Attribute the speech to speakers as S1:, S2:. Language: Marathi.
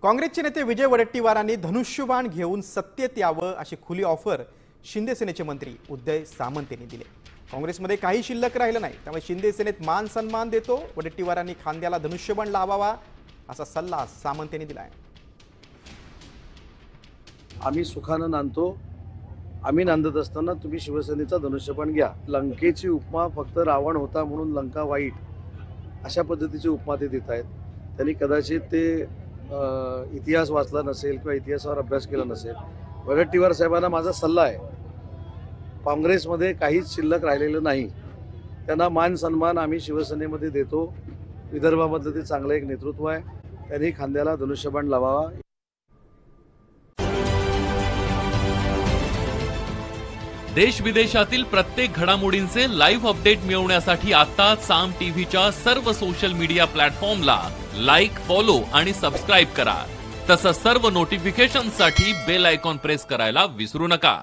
S1: काँग्रेसचे नेते विजय वडेट्टीवारांनी धनुष्यबाण घेऊन सत्तेत यावं अशी खुली ऑफर शिंदे सेनेचे मंत्री उदय सामंत यांनी दिली। काँग्रेसमध्ये काही शिल्लक राहिलं नाही, त्यामुळे शिंदे सेनेत मान सन्मान देतो। वडेट्टीवारांनी खांद्याला धनुष्यबाण लावावा असा सल्ला सामंत यांनी दिलाय।
S2: आम्ही सुखानं नांदतो, आम्ही नांदत असताना तुम्ही शिवसेनेचा धनुष्यबाण घ्या। लंकेची उपमा फक्त रावण होता म्हणून लंका वाईट अशा पद्धतीची उपमा ते देत आहेत। त्यांनी कदाचित ते इतिहास वाचला नसेल किंवा इतिहासावर अभ्यास केला नसेल। वडेट्टीवार साहेबांना माझा सल्ला आहे, काँग्रेसमध्ये काहीच शिल्लक राहिलेलं नाही, त्यांना मान सन्मान आम्ही शिवसेनेमध्ये देतो। विदर्भामधलं ते चांगलं एक नेतृत्व आहे, त्यांनी खांद्याला धनुष्यबाण लावावा।
S3: देश विदेशातील प्रत्येक घडामोडींचे लाईव्ह अपडेट मिळवण्यासाठी आता साम टीव्हीच्या सर्व सोशल मीडिया प्लॅटफॉर्मला लाईक, फॉलो आणि सबस्क्राईब करा। तसंच सर्व नोटिफिकेशनसाठी बेल आयकॉन प्रेस करायला विसरू नका।